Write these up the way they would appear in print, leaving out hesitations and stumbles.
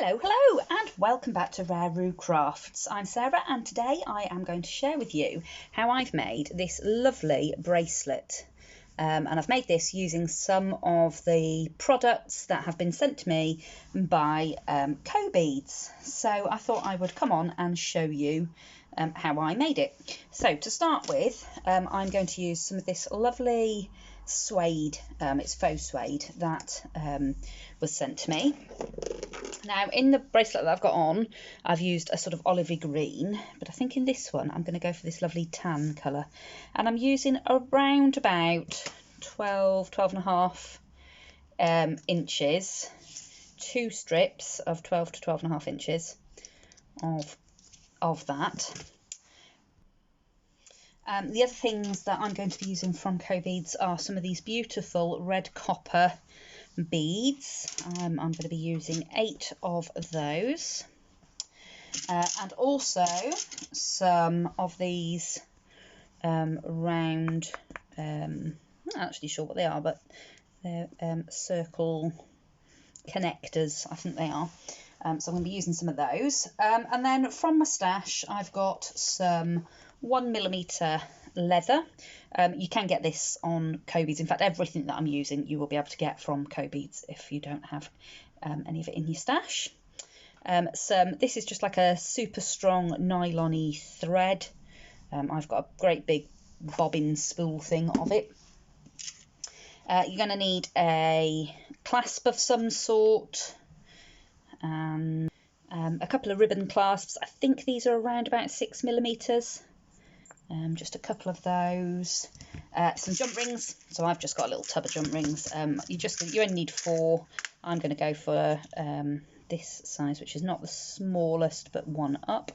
Hello and welcome back to RareRoo Crafts. I'm Sarah and today I am going to share with you how I've made this lovely bracelet. And I've made this using some of the products that have been sent to me by Cobeads. So I thought I would come on and show you how I made it. So to start with, I'm going to use some of this lovely suede, it's faux suede, that was sent to me. Now in the bracelet that I've got on, I've used a sort of olivey green, but I think in this one I'm going to go for this lovely tan colour. And I'm using around about 12.5 inches, 2 strips of 12 to 12.5 inches of that. The other things that I'm going to be using from Cobeads are some of these beautiful red copper beads. I'm going to be using 8 of those, and also some of these round, I'm not actually sure what they are, but they're circle connectors, I think they are. So I'm going to be using some of those, and then from my stash I've got some 1mm leather. You can get this on Cobeads. In fact, everything that I'm using you will be able to get from Cobeads if you don't have any of it in your stash. This is just like a super strong nylon-y thread. I've got a great big bobbin spool thing of it. You're going to need a clasp of some sort, and a couple of ribbon clasps. I think these are around about 6mm. Just a couple of those. Some jump rings. So I've just got a little tub of jump rings. You only need 4. I'm going to go for this size, which is not the smallest, but 1 up.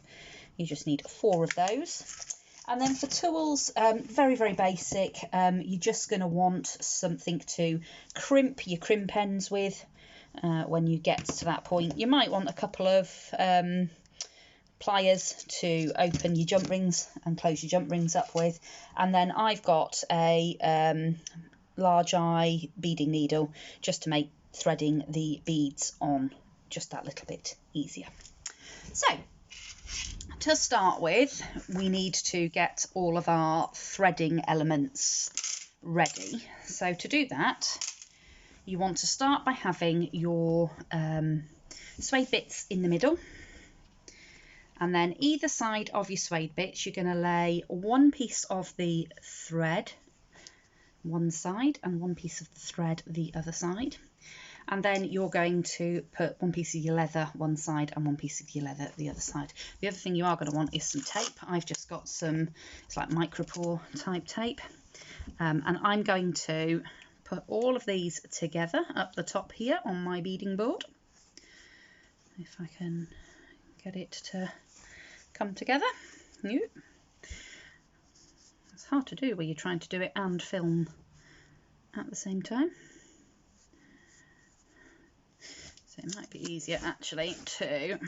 You just need 4 of those. And then for tools, very, very basic. You're just going to want something to crimp your crimp ends with when you get to that point. You might want a couple of pliers to open your jump rings and close your jump rings up with. And then I've got a large eye beading needle just to make threading the beads on just that little bit easier. So to start with, we need to get all of our threading elements ready. So to do that, you want to start by having your suede bits in the middle. And then either side of your suede bits, you're going to lay 1 piece of the thread one side and 1 piece of the thread the other side. And then you're going to put 1 piece of your leather one side and 1 piece of your leather the other side. The other thing you are going to want is some tape. I've just got some, it's like micropore type tape. And I'm going to put all of these together up the top here on my beading board. If I can get it to come together. It's hard to do where you're trying to do it and film at the same time. So it might be easier actually to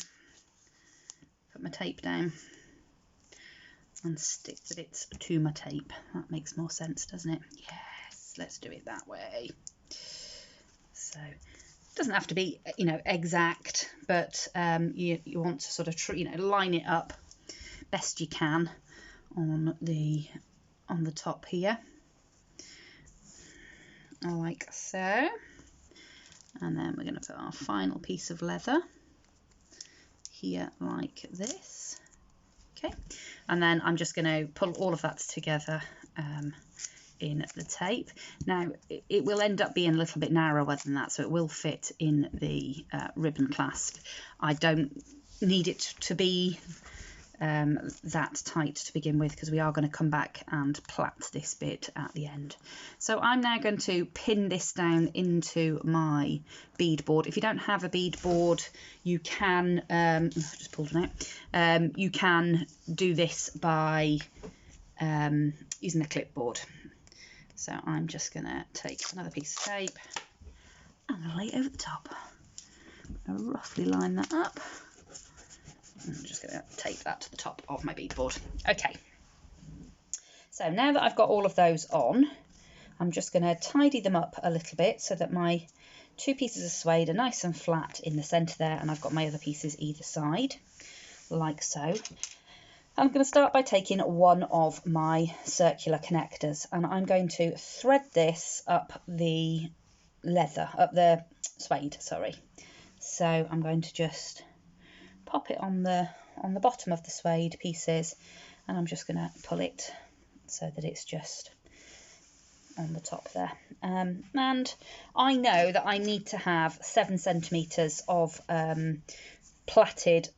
put my tape down and stick with it to my tape. That makes more sense, doesn't it? Yes, let's do it that way. So it doesn't have to be, exact, but you want to sort of, line it up best you can on the top here, like so. And then we're going to put our final piece of leather here like this. Okay, and then I'm just going to pull all of that together in the tape. Now it will end up being a little bit narrower than that, so it will fit in the ribbon clasp. I don't need it to be that tight to begin with, because we are going to come back and plait this bit at the end. So I'm now going to pin this down into my bead board. If you don't have a bead board, you can just pulled it out. You can do this by using a clipboard. So I'm just going to take another piece of tape and lay it over the top. I'm going to roughly line that up. I'm just going to tape that to the top of my bead board. Okay, so now that I've got all of those on, I'm just going to tidy them up a little bit so that my 2 pieces of suede are nice and flat in the centre there, and I've got my other pieces either side, like so. I'm going to start by taking one of my circular connectors, and I'm going to thread this up the suede, sorry. So I'm going to just pop it on the bottom of the suede pieces, and I'm just going to pull it so that it's just on the top there. And I know that I need to have 7 centimetres of plaited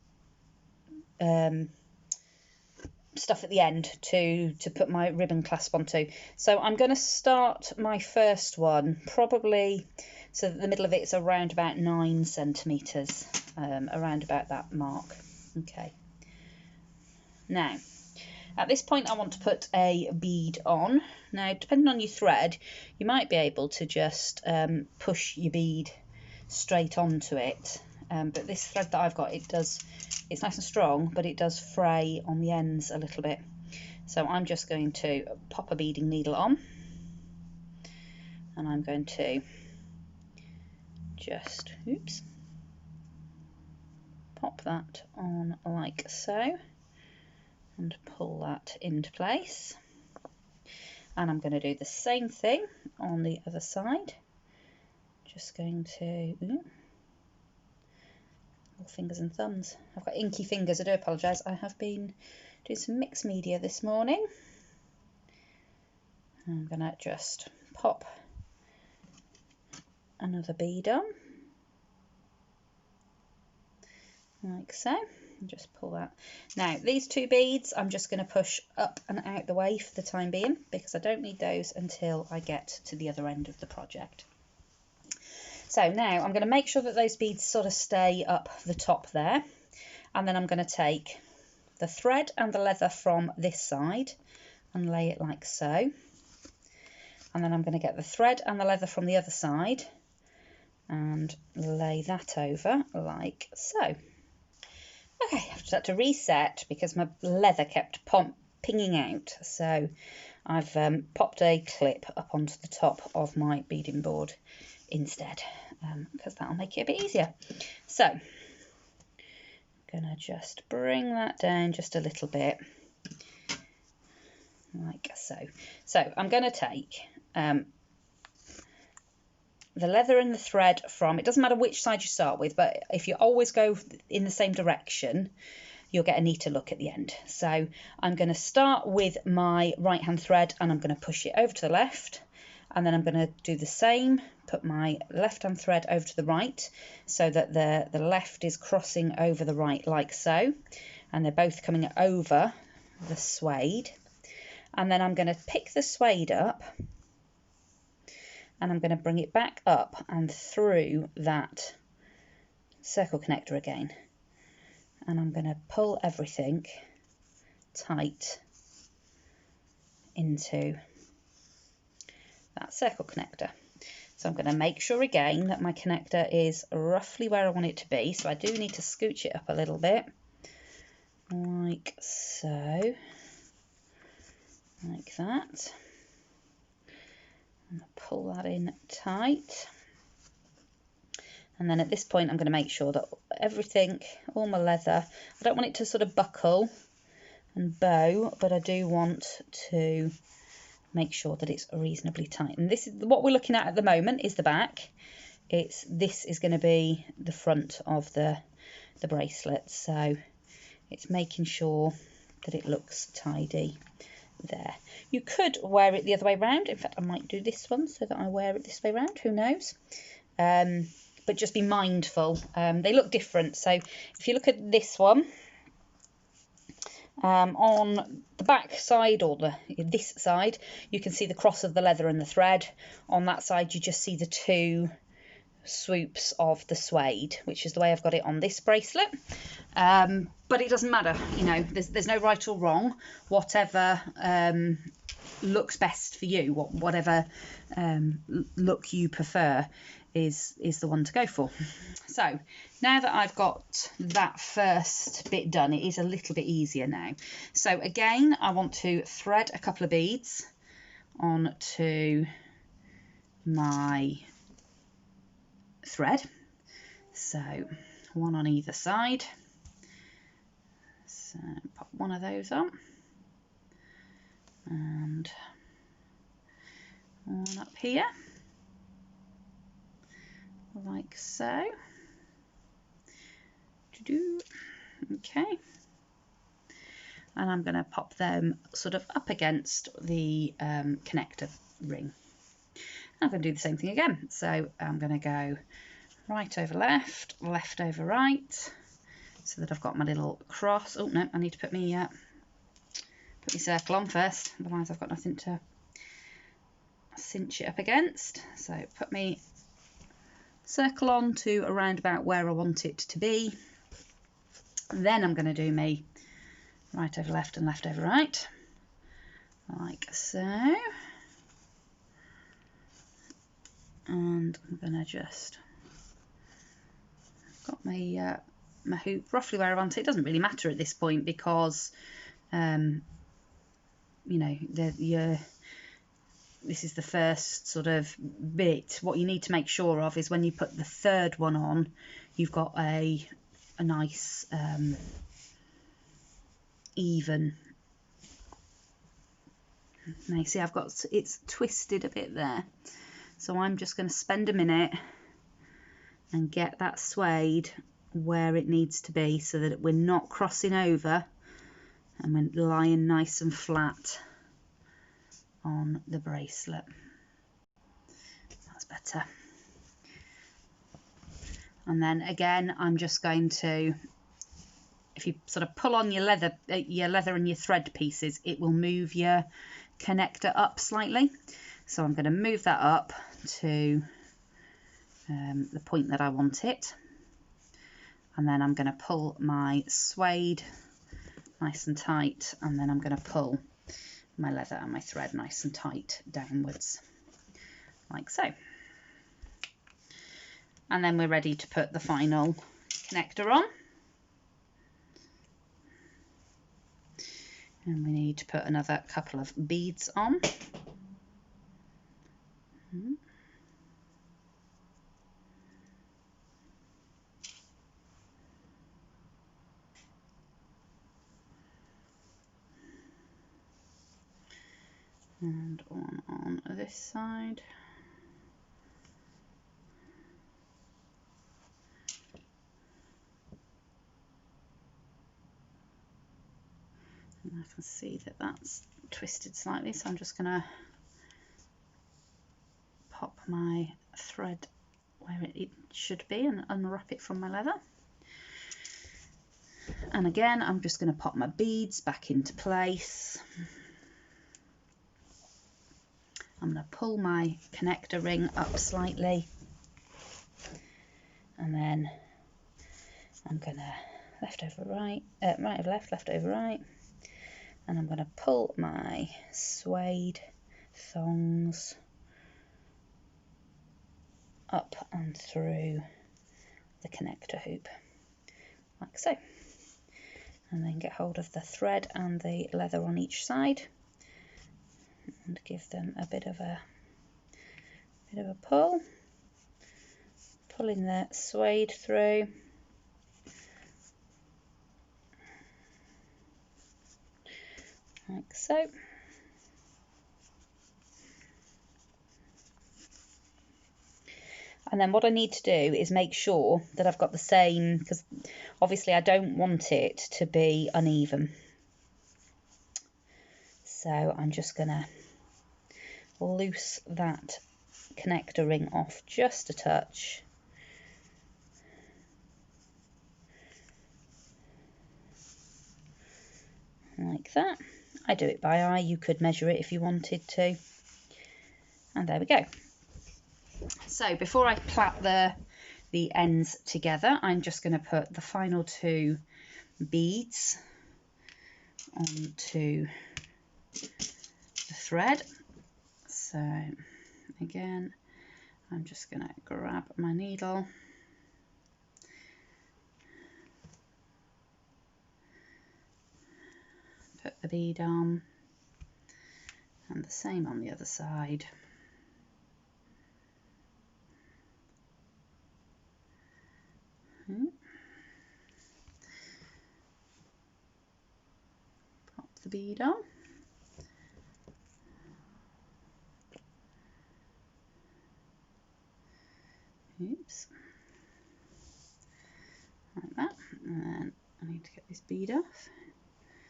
stuff at the end to put my ribbon clasp onto. So I'm going to start my first one probably so that the middle of it is around about 9 centimetres, around about that mark. Okay. Now, at this point I want to put a bead on. Now, depending on your thread, you might be able to just push your bead straight onto it. But this thread that I've got, it's nice and strong, but it does fray on the ends a little bit. So I'm just going to pop a beading needle on, and I'm going to just, pop that on like so, and pull that into place. And I'm going to do the same thing on the other side. Just going to, fingers and thumbs. I've got inky fingers, I do apologise. I have been doing some mixed media this morning. I'm going to just pop another bead on, like so, and just pull that. Now, these 2 beads I'm just going to push up and out the way for the time being, because I don't need those until I get to the other end of the project. So now I'm going to make sure that those beads sort of stay up the top there, and then I'm going to take the thread and the leather from this side and lay it like so, and then I'm going to get the thread and the leather from the other side and lay that over like so. Okay, I've just had to reset because my leather kept pinging out, so I've popped a clip up onto the top of my beading board instead, because that'll make it a bit easier. So I'm gonna just bring that down just a little bit, like so. So I'm gonna take the leather and the thread from, it doesn't matter which side you start with, but if you always go in the same direction, you'll get a neater look at the end. So I'm going to start with my right hand thread, and I'm going to push it over to the left, and then I'm going to do the same, put my left hand thread over to the right, so that the left is crossing over the right like so, and they're both coming over the suede. And then I'm going to pick the suede up, and I'm going to bring it back up and through that circle connector again, and I'm going to pull everything tight into that circle connector. So I'm going to make sure again that my connector is roughly where I want it to be, so I do need to scooch it up a little bit, like so, like that. Pull that in tight, and then at this point I'm going to make sure that everything, all my leather, I don't want it to sort of buckle and bow, but I do want to make sure that it's reasonably tight. And this is what we're looking at the moment, is the back. This is going to be the front of the bracelet, so it's making sure that it looks tidy there. You could wear it the other way around. In fact, I might do this one so that I wear it this way around, who knows. But just be mindful, they look different. So if you look at this one, on the back side, or this side, you can see the cross of the leather and the thread. On that side you just see the 2 swoops of the suede, which is the way I've got it on this bracelet. But it doesn't matter, you know, there's no right or wrong. Whatever looks best for you, whatever look you prefer is the one to go for. So now that I've got that first bit done, it is a little bit easier now. So again, I want to thread a couple of beads onto my, I'm going to put thread. So one on either side. So pop one of those on and one up here like so. Okay, and I'm going to pop them sort of up against the connector ring. I'm going to do the same thing again. So I'm going to go right over left, left over right, so that I've got my little cross. Oh no, I need to put my circle on first, otherwise I've got nothing to cinch it up against. So put my circle on to around about where I want it to be. Then I'm going to do me right over left and left over right, like so. And I'm going to just got my my hoop roughly where I want it. It doesn't really matter at this point because you know, this is the first sort of bit. What you need to make sure of is when you put the third one on, you've got a nice even. Now you see I've got, it's twisted a bit there, so I'm just going to spend a minute and get that suede where it needs to be so that we're not crossing over and we're lying nice and flat on the bracelet. That's better. And then again, I'm just going to, if you sort of pull on your leather and your thread pieces, it will move your connector up slightly. So I'm going to move that up to the point that I want it. And then I'm going to pull my suede nice and tight, and then I'm going to pull my leather and my thread nice and tight downwards, like so. And then we're ready to put the final connector on. And we need to put another couple of beads on. And one on this side. And I can see that that's twisted slightly, so I'm just going to pop my thread where it should be and unwrap it from my leather. And again, I'm just going to pop my beads back into place. I'm going to pull my connector ring up slightly, and then I'm going to left over right, right over left, left over right, and I'm going to pull my suede thongs up and through the connector hoop, like so, and then get hold of the thread and the leather on each side and give them a bit of a pull, pulling the suede through. Like so. And then what I need to do is make sure that I've got the same, because obviously I don't want it to be uneven. So I'm just going to loose that connector ring off just a touch. Like that. I do it by eye, you could measure it if you wanted to. And there we go. So before I plait the ends together, I'm just going to put the final two beads onto the thread. So again, I'm just going to grab my needle, put the bead on, and the same on the other side. Pop the bead on. Oops. Like that. And then I need to get this bead off.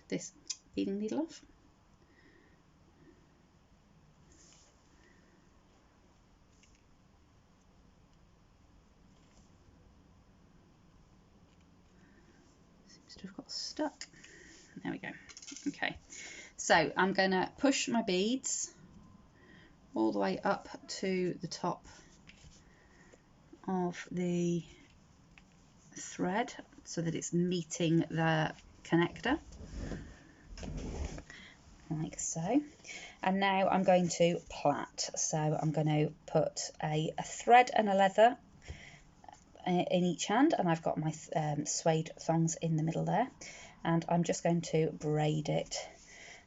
This beading needle off. Seems to have got stuck. There we go. Okay, so I'm going to push my beads all the way up to the top of the thread so that it's meeting the connector, like so. And now I'm going to plait. So I'm going to put a thread and a leather in each hand, and I've got my suede thongs in the middle there, and I'm just going to braid it.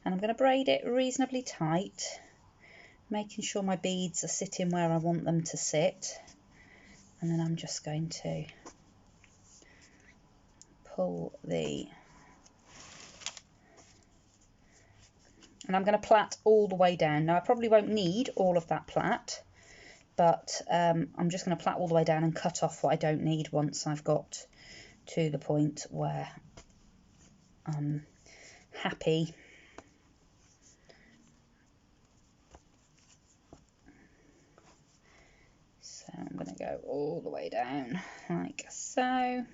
And I'm going to braid it reasonably tight, making sure my beads are sitting where I want them to sit. And then I'm just going to pull the... And I'm going to plait all the way down. Now I probably won't need all of that plait, but I'm just going to plait all the way down and cut off what I don't need once I've got to the point where I'm happy. So I'm going to go all the way down like so,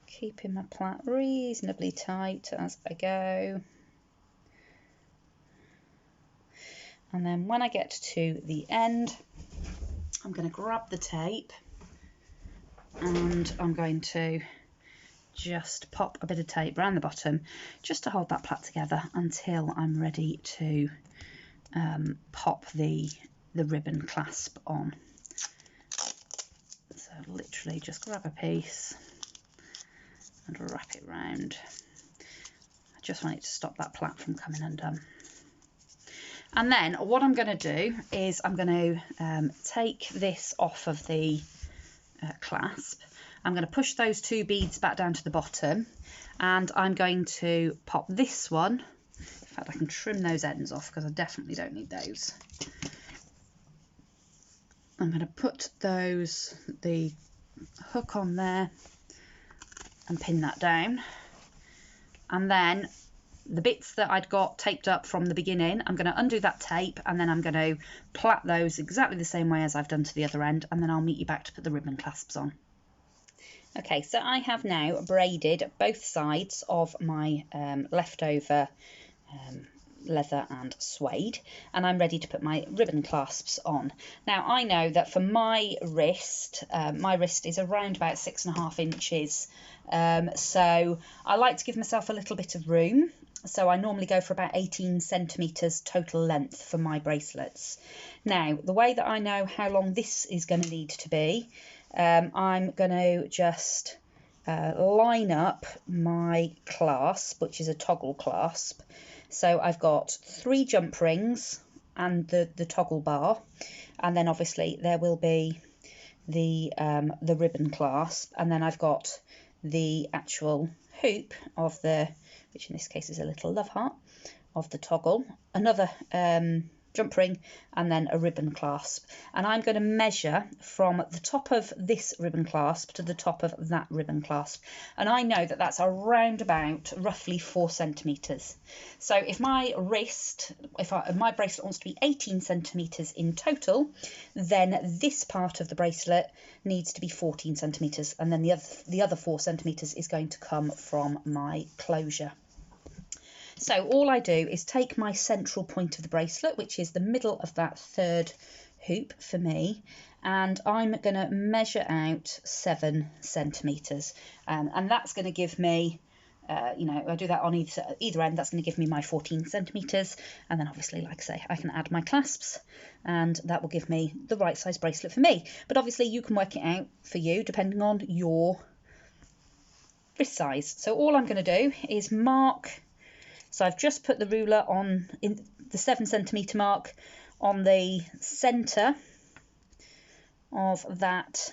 keeping my plait reasonably tight as I go. And then when I get to the end, I'm going to grab the tape and I'm going to just pop a bit of tape around the bottom just to hold that plait together until I'm ready to pop the ribbon clasp on. So literally just grab a piece and wrap it round. I just want it to stop that plait from coming undone. And then what I'm going to do is I'm going to take this off of the clasp. I'm going to push those two beads back down to the bottom, and I'm going to pop this one. In fact, I can trim those ends off because I definitely don't need those. I'm going to put the hook on there and pin that down. And then the bits that I'd got taped up from the beginning, I'm going to undo that tape, and then I'm going to plait those exactly the same way as I've done to the other end, and then I'll meet you back to put the ribbon clasps on. Okay, so I have now braided both sides of my leftover leather and suede, and I'm ready to put my ribbon clasps on. Now I know that for my wrist is around about 6.5 inches, so I like to give myself a little bit of room. So I normally go for about 18 centimetres total length for my bracelets. Now the way that I know how long this is going to need to be, I'm going to just line up my clasp, which is a toggle clasp. So I've got 3 jump rings and the toggle bar, and then obviously there will be the ribbon clasp, and then I've got the actual hoop of the, which in this case is a little love heart, of the toggle, another jump ring, and then a ribbon clasp. And I'm going to measure from the top of this ribbon clasp to the top of that ribbon clasp, and I know that that's around about roughly 4 centimetres. So if my wrist, my bracelet wants to be 18 centimetres in total, then this part of the bracelet needs to be 14 centimetres, and then the other 4 centimetres is going to come from my closure. So all I do is take my central point of the bracelet, which is the middle of that 3rd hoop for me, and I'm going to measure out 7 centimetres, and that's going to give me, I do that on either end, that's going to give me my 14 centimetres, and then obviously, like I say, I can add my clasps, and that will give me the right size bracelet for me. But obviously you can work it out for you depending on your wrist size. So all I'm going to do is mark. So I've just put the ruler on in the 7 centimetre mark on the centre of that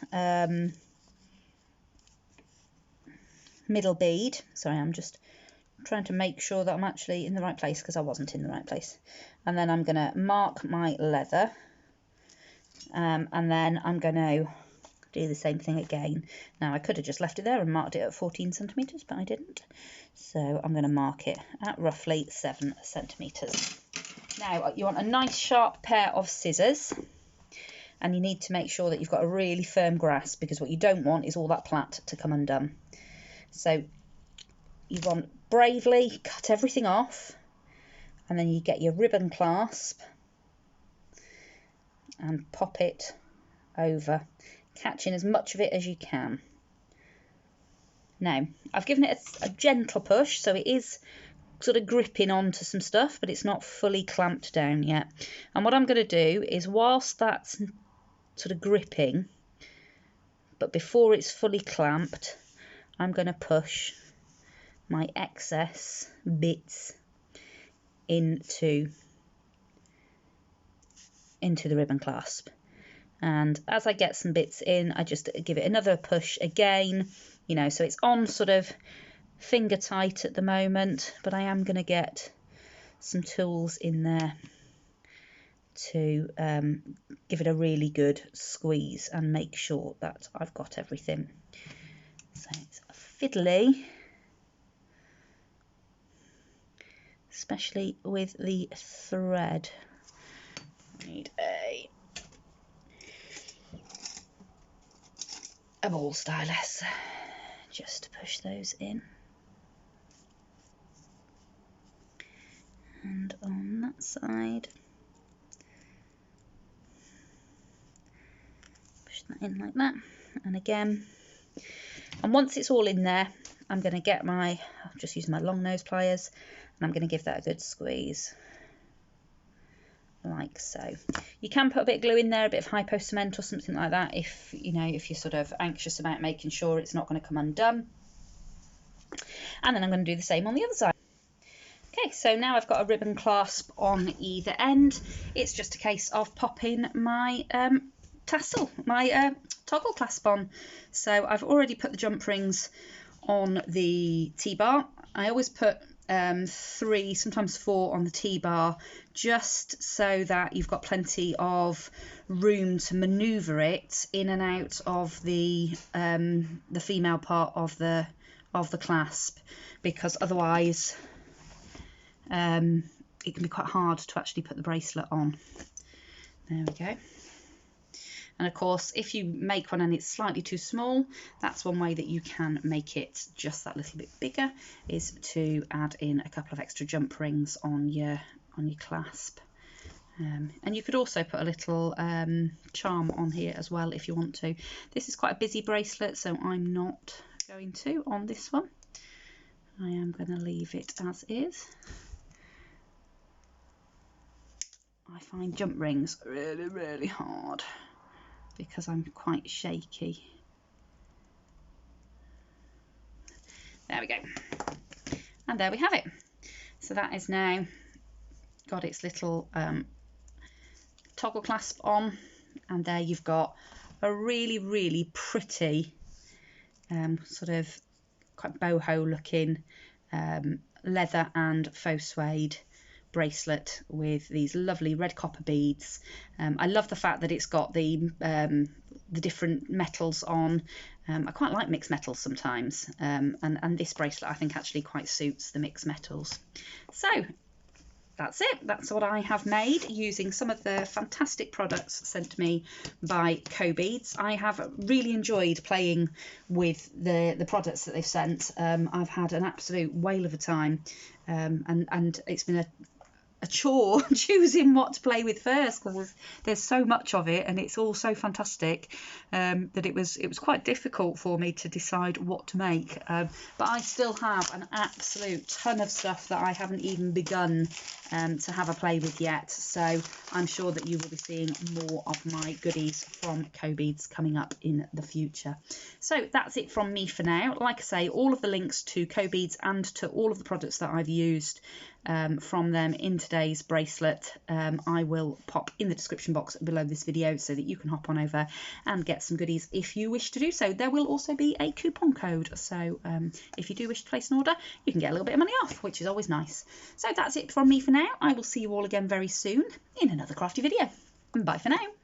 middle bead. Sorry, I'm just trying to make sure that I'm actually in the right place, because I wasn't in the right place. And then I'm going to mark my leather, and then I'm going to do the same thing again. Now I could have just left it there and marked it at 14 centimeters, but I didn't. So I'm going to mark it at roughly 7 centimeters. Now you want a nice sharp pair of scissors, and you need to make sure that you've got a really firm grasp, because what you don't want is all that plait to come undone. So you want bravely cut everything off, and then you get your ribbon clasp and pop it over, catching as much of it as you can. Now I've given it a gentle push, so it is sort of gripping onto some stuff, but it's not fully clamped down yet. And what I'm going to do is, whilst that's sort of gripping, but before it's fully clamped, I'm going to push my excess bits into the ribbon clasp. And as I get some bits in, I just give it another push again, you know, so it's on sort of finger tight at the moment, but I am going to get some tools in there to give it a really good squeeze and make sure that I've got everything. So it's fiddly, especially with the thread. I need a ball stylus just to push those in. And on that side, push that in like that. And again, and once it's all in there, I'm going to get I'll just use my long nose pliers, and I'm going to give that a good squeeze, like so. You can put a bit of glue in there, a bit of hypo cement or something like that, if you're sort of anxious about making sure it's not going to come undone. And then I'm going to do the same on the other side. Okay, so now I've got a ribbon clasp on either end. It's just a case of popping my tassel, my toggle clasp on. So I've already put the jump rings on the T-bar. I always put 3, sometimes 4 on the T-bar, just so that you've got plenty of room to maneuver it in and out of the female part of the clasp, because otherwise it can be quite hard to actually put the bracelet on. There we go. And of course, if you make one and it's slightly too small, that's one way that you can make it just that little bit bigger, is to add in a couple of extra jump rings on your clasp. And you could also put a little charm on here as well if you want to. This is quite a busy bracelet, so I'm not going to on this one. I am going to leave it as is. I find jump rings really, really hard because I'm quite shaky. There we go. And there we have it. So that is now got its little toggle clasp on, and there you've got a really, really pretty sort of quite boho looking leather and faux suede bracelet with these lovely red copper beads. I love the fact that it's got the different metals on. I quite like mixed metals sometimes, and this bracelet I think actually quite suits the mixed metals. So that's it. That's what I have made using some of the fantastic products sent me by Cobeads. I have really enjoyed playing with the products that they've sent. I've had an absolute whale of a time, and it's been a chore choosing what to play with first, because there's so much of it and it's all so fantastic that it was quite difficult for me to decide what to make, but I still have an absolute ton of stuff that I haven't even begun to have a play with yet, so I'm sure that you will be seeing more of my goodies from Cobeads coming up in the future. So that's it from me for now. Like I say, all of the links to Cobeads and to all of the products that I've used from them in today's bracelet, I will pop in the description box below this video so that you can hop on over and get some goodies if you wish to do so. There will also be a coupon code, so if you do wish to place an order, you can get a little bit of money off, which is always nice. So that's it from me for now. I will see you all again very soon in another crafty video. Bye for now.